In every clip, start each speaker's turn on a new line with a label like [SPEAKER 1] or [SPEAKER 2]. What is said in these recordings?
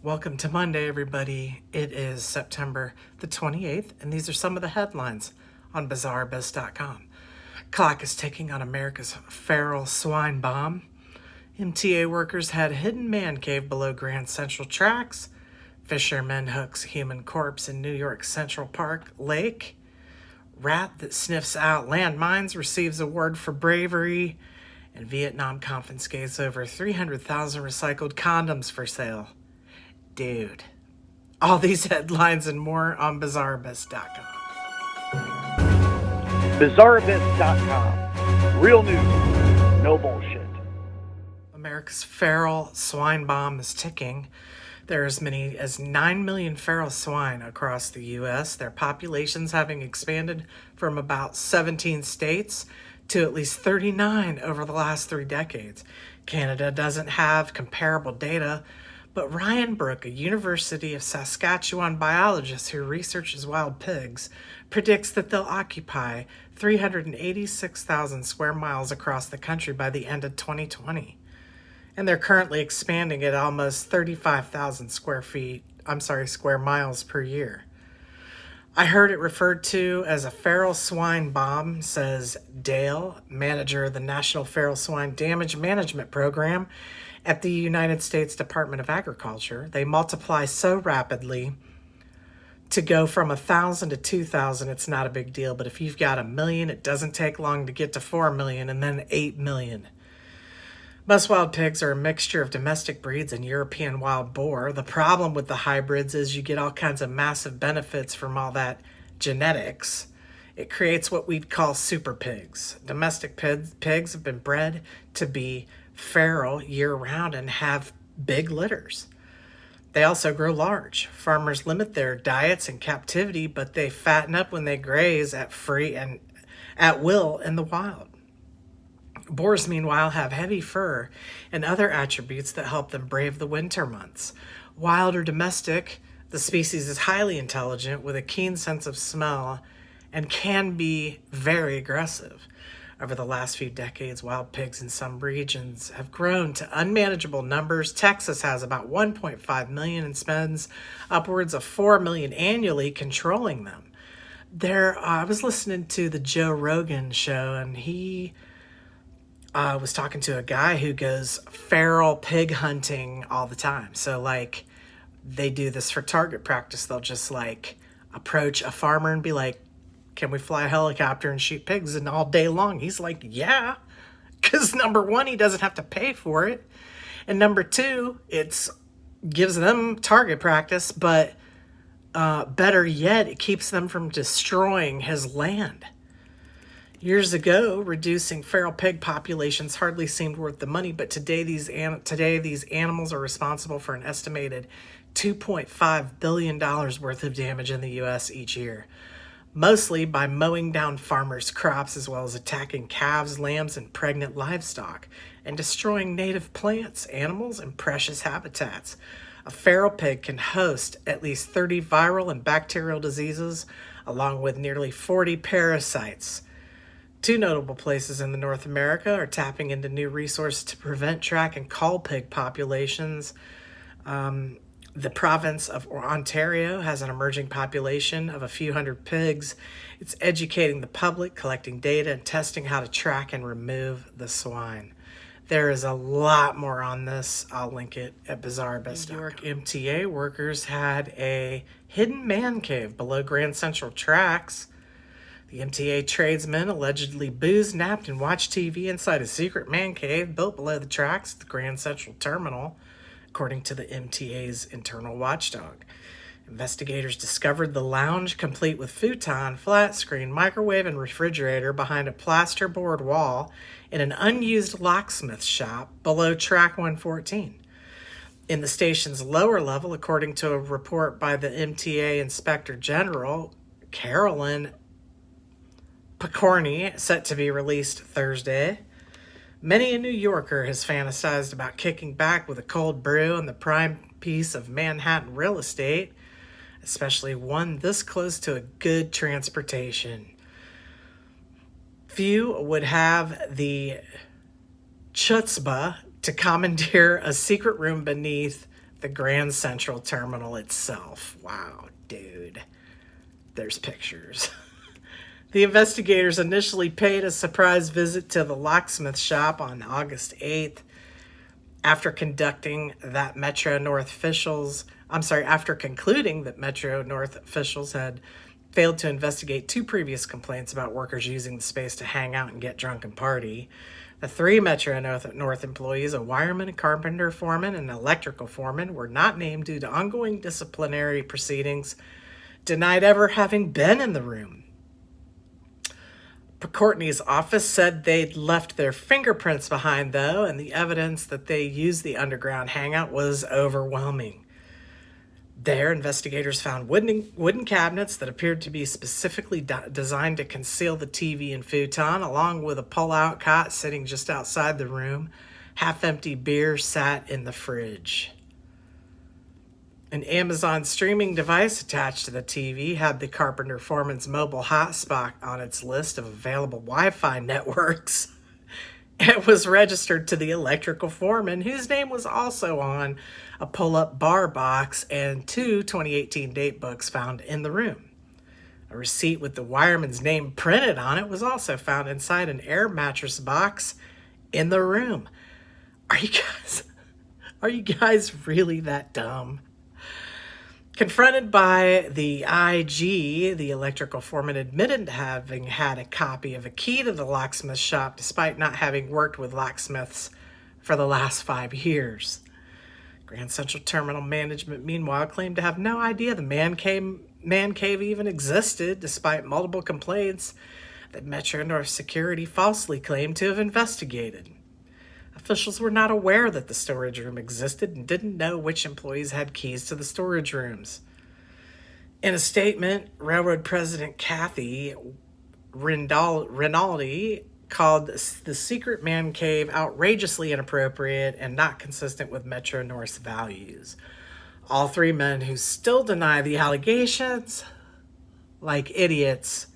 [SPEAKER 1] Welcome to Monday, everybody. It is September the 28th, and these are some of the headlines on BizarreBiz.com. Clock is ticking on America's feral swine bomb. MTA workers had hidden man cave below Grand Central tracks. Fisherman hooks human corpse in New York Central Park lake. Rat that sniffs out landmines receives award for bravery. And Vietnam confiscates over 300,000 recycled condoms for sale. Dude. All these headlines and more on BizarreBiz.com.
[SPEAKER 2] BizarreBiz.com. Real news, no bullshit.
[SPEAKER 1] America's feral swine bomb is ticking. There are as many as 9 million feral swine across the U.S., their populations having expanded from about 17 states to at least 39 over the last 3 decades. Canada doesn't have comparable data, but Ryan Brook, a University of Saskatchewan biologist who researches wild pigs, predicts that they'll occupy 386,000 square miles across the country by the end of 2020. And they're currently expanding at almost 35,000 square miles per year. I heard it referred to as a feral swine bomb, says Dale, manager of the National Feral Swine Damage Management Program at the United States Department of Agriculture. They multiply so rapidly to go from 1,000 to 2,000, it's not a big deal. But if you've got 1 million, it doesn't take long to get to 4 million and then 8 million. Most wild pigs are a mixture of domestic breeds and European wild boar. The problem with the hybrids is you get all kinds of massive benefits from all that genetics. It creates what we'd call super pigs. Domestic pigs have been bred to be feral year-round and have big litters. They also grow large. Farmers limit their diets in captivity, but they fatten up when they graze at free and at will in the wild. Boars, meanwhile, have heavy fur and other attributes that help them brave the winter months. Wild or domestic, the species is highly intelligent with a keen sense of smell and can be very aggressive. Over the last few decades, wild pigs in some regions have grown to unmanageable numbers. Texas has about 1.5 million and spends upwards of 4 million annually controlling them. I was listening to the Joe Rogan show, and he was talking to a guy who goes feral pig hunting all the time. So, they do this for target practice. They'll just, approach a farmer and be like, can we fly a helicopter and shoot pigs and all day long? He's like, yeah, because number one, he doesn't have to pay for it. And number two, it gives them target practice, but better yet, it keeps them from destroying his land. Years ago, reducing feral pig populations hardly seemed worth the money, but today these animals are responsible for an estimated $2.5 billion worth of damage in the U.S. each year, mostly by mowing down farmers' crops as well as attacking calves, lambs, and pregnant livestock, and destroying native plants, animals, and precious habitats. A feral pig can host at least 30 viral and bacterial diseases, along with nearly 40 parasites. 2 notable places in North America are tapping into new resources to prevent, track, and cull pig populations. The province of Ontario has an emerging population of a few hundred pigs. It's educating the public, collecting data, and testing how to track and remove the swine. There is a lot more on this. I'll link it at BizarreBiz.com. New York MTA workers had a hidden man cave below Grand Central tracks. The MTA tradesmen allegedly boozed, napped, and watched TV inside a secret man cave built below the tracks at the Grand Central Terminal, according to the MTA's internal watchdog. Investigators discovered the lounge, complete with futon, flat screen, microwave, and refrigerator, behind a plasterboard wall in an unused locksmith shop below track 114. In the station's lower level, according to a report by the MTA Inspector General, Carolyn Picorni, set to be released Thursday. Many a New Yorker has fantasized about kicking back with a cold brew on the prime piece of Manhattan real estate, especially one this close to a good transportation. Few would have the chutzpah to commandeer a secret room beneath the Grand Central Terminal itself. Wow, dude. There's pictures. The investigators initially paid a surprise visit to the locksmith shop on August 8th. After concluding that Metro North officials had failed to investigate two previous complaints about workers using the space to hang out and get drunk and party, the three Metro North employees, a wireman, a carpenter foreman, and an electrical foreman, were not named due to ongoing disciplinary proceedings, denied ever having been in the room. Courtney's office said they'd left their fingerprints behind, though, and the evidence that they used the underground hangout was overwhelming. There, investigators found wooden cabinets that appeared to be specifically designed to conceal the TV and futon, along with a pull-out cot sitting just outside the room. Half-empty beer sat in the fridge. An Amazon streaming device attached to the TV had the carpenter foreman's mobile hotspot on its list of available Wi-Fi networks. It was registered to the electrical foreman, whose name was also on a pull-up bar box, and two 2018 date books found in the room. A receipt with the wireman's name printed on it was also found inside an air mattress box in the room. Are you guys really that dumb? Confronted by the IG, the electrical foreman admitted to having had a copy of a key to the locksmith shop despite not having worked with locksmiths for the last 5 years. Grand Central Terminal management, meanwhile, claimed to have no idea the man cave even existed, despite multiple complaints that Metro North Security falsely claimed to have investigated. Officials were not aware that the storage room existed and didn't know which employees had keys to the storage rooms. In a statement, Railroad President Kathy Rinaldi called the secret man cave outrageously inappropriate and not consistent with Metro North's values. All three men who still deny the allegations, like idiots,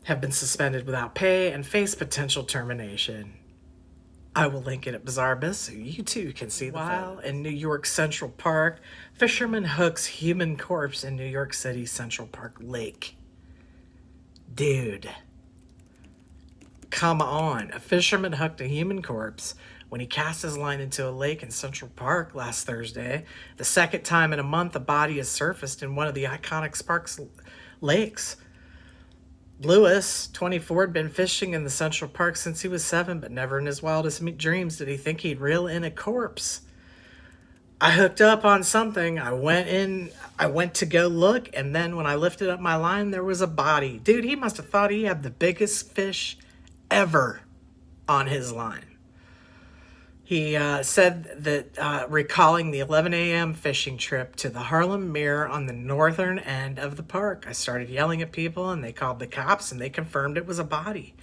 [SPEAKER 1] have been suspended without pay and face potential termination. I will link it at BizarreBiz so you too can see the While in New York Central Park, fisherman hooks human corpse in New York City Central Park Lake. Dude. Come on. A fisherman hooked a human corpse when he cast his line into a lake in Central Park last Thursday. The second time in a month a body has surfaced in one of the iconic Sparks lakes. Lewis, 24, had been fishing in the Central Park since he was 7, but never in his wildest dreams did he think he'd reel in a corpse. I hooked up on something. I went to go look, and then when I lifted up my line, there was a body. Dude, he must have thought he had the biggest fish ever on his line. He said that recalling the 11 a.m. fishing trip to the Harlem Mirror on the northern end of the park, I started yelling at people and they called the cops and they confirmed it was a body.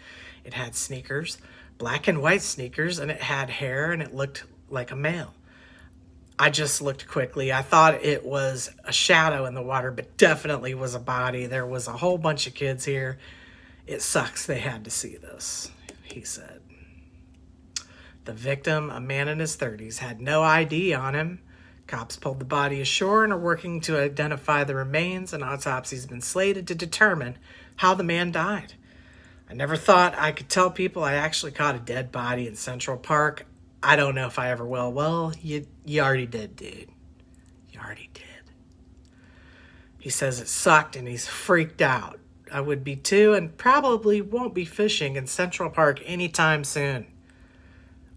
[SPEAKER 1] It had sneakers, black and white sneakers, and it had hair and it looked like a male. I just looked quickly. I thought it was a shadow in the water, but definitely was a body. There was a whole bunch of kids here. It sucks they had to see this, he said. The victim, a man in his 30s, had no ID on him. Cops pulled the body ashore and are working to identify the remains. An autopsy's been slated to determine how the man died. I never thought I could tell people I actually caught a dead body in Central Park. I don't know if I ever will. Well, you already did, dude. You already did. He says it sucked and he's freaked out. I would be too, and probably won't be fishing in Central Park anytime soon.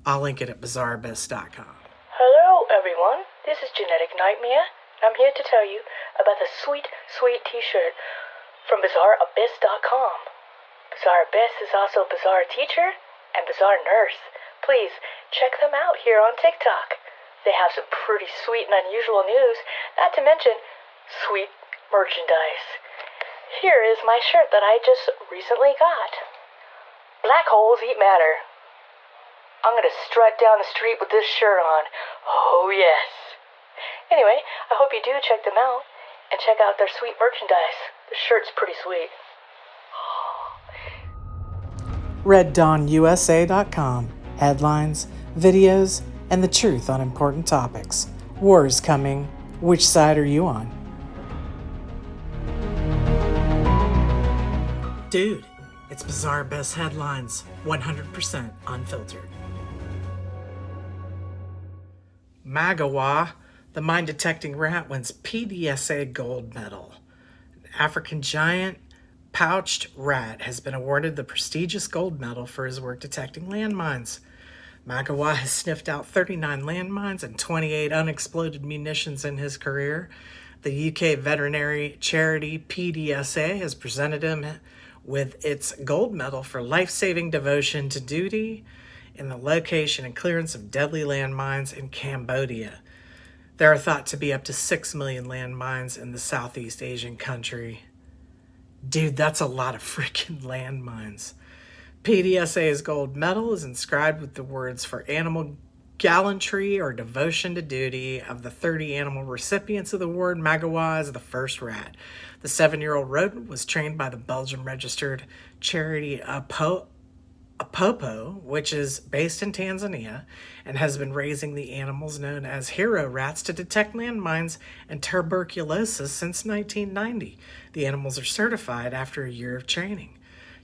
[SPEAKER 1] I'll link it at bizarrebiz.com.
[SPEAKER 3] Hello, everyone. This is Genetic Nightmare. I'm here to tell you about the sweet, sweet t-shirt from bizarrebiz.com. BizarreBiz is also Bizarre Teacher and Bizarre Nurse. Please check them out here on TikTok. They have some pretty sweet and unusual news, not to mention sweet merchandise. Here is my shirt that I just recently got. Black holes eat matter. I'm going to strut down the street with this shirt on. Oh, yes. Anyway, I hope you do check them out and check out their sweet merchandise. The shirt's pretty sweet.
[SPEAKER 1] RedDawnUSA.com. Headlines, videos, and the truth on important topics. War is coming. Which side are you on? Dude, it's Bizarre Best Headlines, 100% unfiltered. Magawa, the mind-detecting rat, wins PDSA gold medal. An African giant pouched rat has been awarded the prestigious gold medal for his work detecting landmines. Magawa has sniffed out 39 landmines and 28 unexploded munitions in his career. The UK veterinary charity PDSA has presented him with its gold medal for life-saving devotion to duty in the location and clearance of deadly landmines in Cambodia. There are thought to be up to 6 million landmines in the Southeast Asian country. Dude, that's a lot of freaking landmines. PDSA's gold medal is inscribed with the words for animal gallantry or devotion to duty. Of the 30 animal recipients of the award, Magawa is the first rat. The 7-year-old rodent was trained by the Belgian-registered charity Apopo, which is based in Tanzania, and has been raising the animals known as hero rats to detect landmines and tuberculosis since 1990. The animals are certified after a year of training.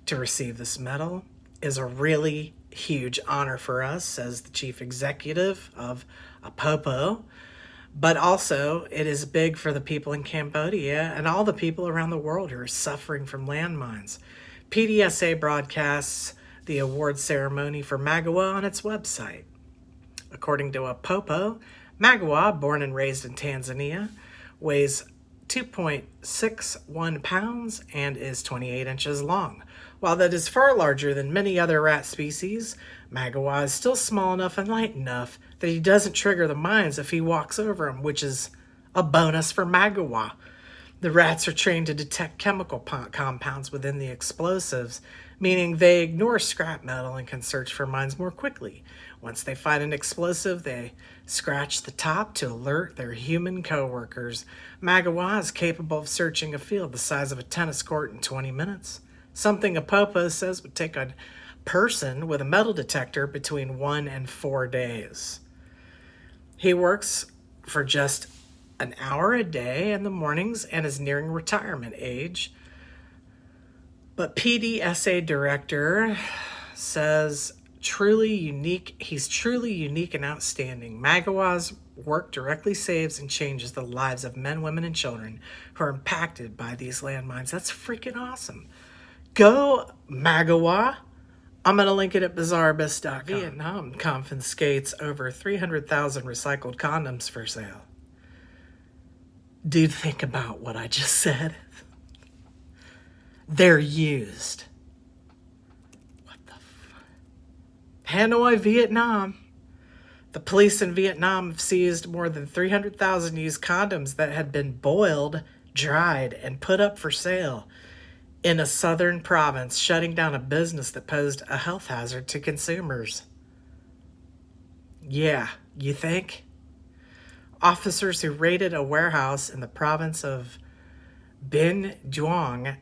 [SPEAKER 1] To receive this medal is a really huge honor for us, says the chief executive of Apopo. But also, it is big for the people in Cambodia and all the people around the world who are suffering from landmines. PDSA broadcasts the award ceremony for Magawa on its website. According to Apopo, Magawa, born and raised in Tanzania, weighs 2.61 pounds and is 28 inches long. While that is far larger than many other rat species, Magawa is still small enough and light enough that he doesn't trigger the mines if he walks over them, which is a bonus for Magawa. The rats are trained to detect chemical compounds within the explosives, meaning they ignore scrap metal and can search for mines more quickly. Once they find an explosive, they scratch the top to alert their human co-workers. Magawa is capable of searching a field the size of a tennis court in 20 minutes, something Apopo says would take a person with a metal detector between 1 and 4 days. He works for just an hour a day in the mornings and is nearing retirement age. But PDSA director says he's truly unique and outstanding. Magawa's work directly saves and changes the lives of men, women, and children who are impacted by these landmines. That's freaking awesome. Go, Magawa. I'm going to link it at bizarrebest.com. Vietnam confiscates over 300,000 recycled condoms for sale. Dude, think about what I just said. They're used. What the fuck? Hanoi, Vietnam. The police in Vietnam have seized more than 300,000 used condoms that had been boiled, dried, and put up for sale in a southern province, shutting down a business that posed a health hazard to consumers. Yeah, you think? Officers who raided a warehouse in the province of Bin Duong,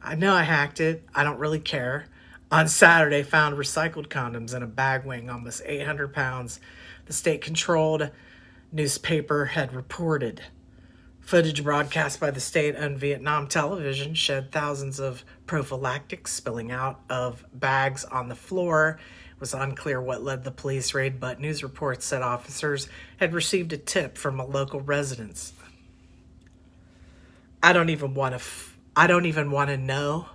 [SPEAKER 1] I know I hacked it, I don't really care, on Saturday found recycled condoms in a bag weighing almost 800 pounds, the state-controlled newspaper had reported. Footage broadcast by the state-owned Vietnam television showed thousands of prophylactics spilling out of bags on the floor. It was unclear what led the police raid, but news reports said officers had received a tip from a local resident. I don't even want to know.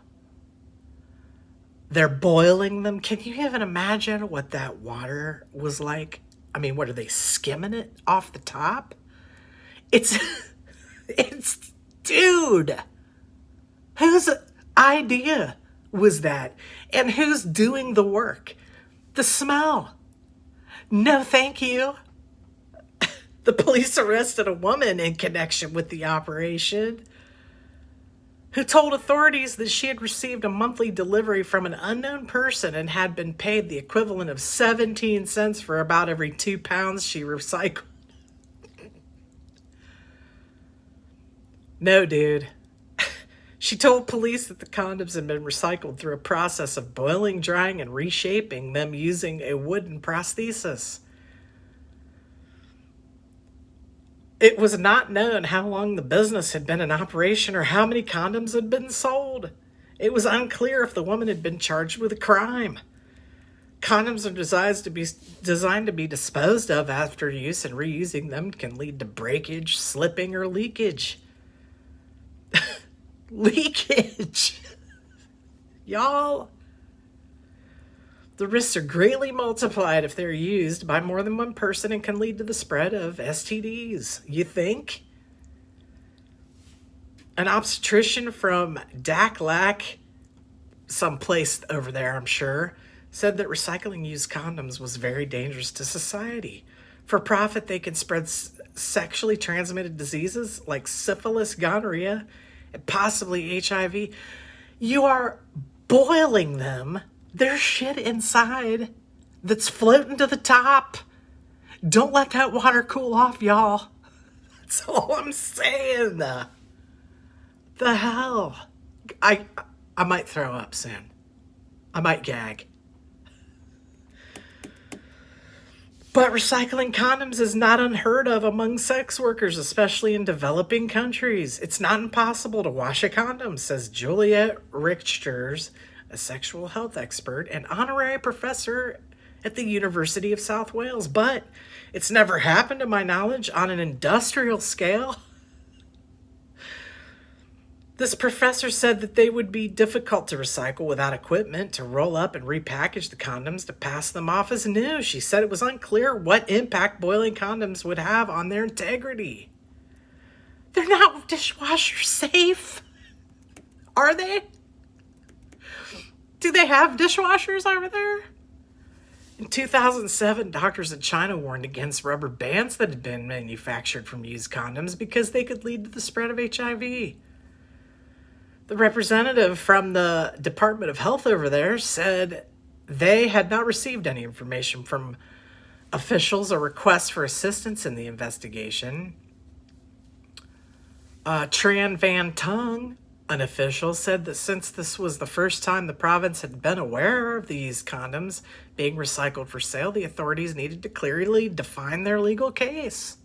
[SPEAKER 1] They're boiling them. Can you even imagine what that water was like? I mean, what are they, skimming it off the top? It's dude, whose idea was that? And who's doing the work? The smell. No, thank you. The police arrested a woman in connection with the operation who told authorities that she had received a monthly delivery from an unknown person and had been paid the equivalent of 17 cents for about every 2 pounds she recycled. No, dude. She told police that the condoms had been recycled through a process of boiling, drying, and reshaping them using a wooden prosthesis. It was not known how long the business had been in operation or how many condoms had been sold. It was unclear if the woman had been charged with a crime. Condoms are designed to be disposed of after use, and reusing them can lead to breakage, slipping, or leakage. Leakage! Y'all! The risks are greatly multiplied if they're used by more than one person and can lead to the spread of STDs. You think? An obstetrician from Daklac, someplace over there, I'm sure, said that recycling used condoms was very dangerous to society. For profit, they can spread sexually transmitted diseases like syphilis, gonorrhea, and possibly HIV. You are boiling them. There's shit inside that's floating to the top. Don't let that water cool off, y'all. That's all I'm saying. The hell? I might throw up soon. I might gag. But recycling condoms is not unheard of among sex workers, especially in developing countries. It's not impossible to wash a condom, says Juliet Richters, a sexual health expert and honorary professor at the University of South Wales. But it's never happened, to my knowledge, on an industrial scale. This professor said that they would be difficult to recycle without equipment to roll up and repackage the condoms to pass them off as new. She said it was unclear what impact boiling condoms would have on their integrity. They're not dishwasher safe. Are they? Do they have dishwashers over there? In 2007, doctors in China warned against rubber bands that had been manufactured from used condoms because they could lead to the spread of HIV. The representative from the Department of Health over there said they had not received any information from officials or requests for assistance in the investigation. Tran Van Tung, an official, said that since this was the first time the province had been aware of these condoms being recycled for sale, the authorities needed to clearly define their legal case.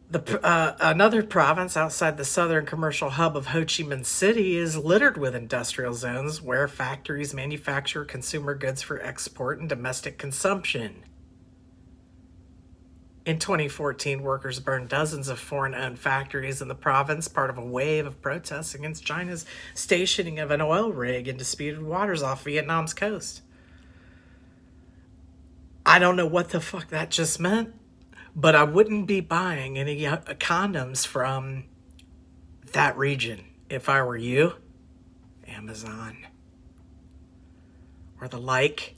[SPEAKER 1] Another province outside the southern commercial hub of Ho Chi Minh City is littered with industrial zones where factories manufacture consumer goods for export and domestic consumption. In 2014, workers burned dozens of foreign-owned factories in the province, part of a wave of protests against China's stationing of an oil rig in disputed waters off Vietnam's coast. I don't know what the fuck that just meant, but I wouldn't be buying any condoms from that region if I were you. Amazon. Or the like.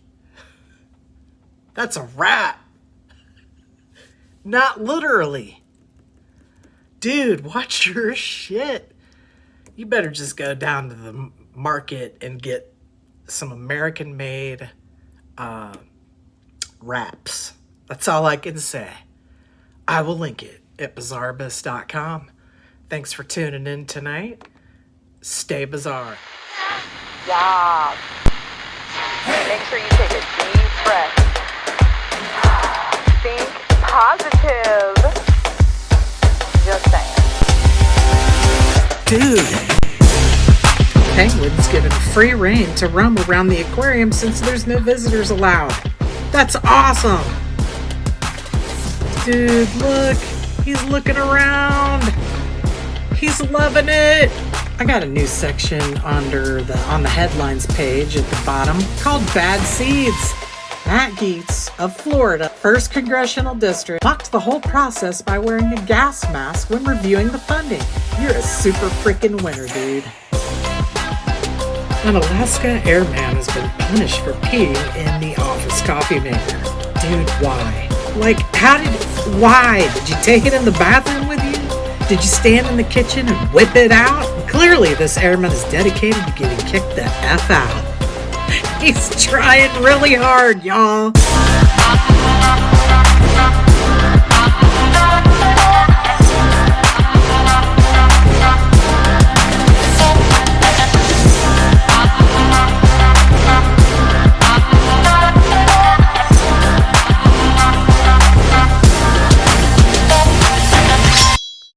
[SPEAKER 1] That's a rat. Not literally. Dude, watch your shit. You better just go down to the market and get some American-made wraps. That's all I can say. I will link it at bizarrebus.com. Thanks for tuning in tonight. Stay bizarre.
[SPEAKER 3] Yeah. Make sure you take a deep breath. Think positive. Just saying.
[SPEAKER 1] Dude. Penguins given free rein to roam around the aquarium since there's no visitors allowed. That's awesome. Dude, look. He's looking around. He's loving it. I got a new section on the headlines page at the bottom called Bad Seeds. Matt Gaetz of Florida, 1st Congressional District, mocked the whole process by wearing a gas mask when reviewing the funding. You're a super freaking winner, dude. An Alaska airman has been punished for peeing in the office coffee maker. Dude, why? Like, why? Did you take it in the bathroom with you? Did you stand in the kitchen and whip it out? Clearly, this airman is dedicated to getting kicked the F out. He's trying really hard, y'all.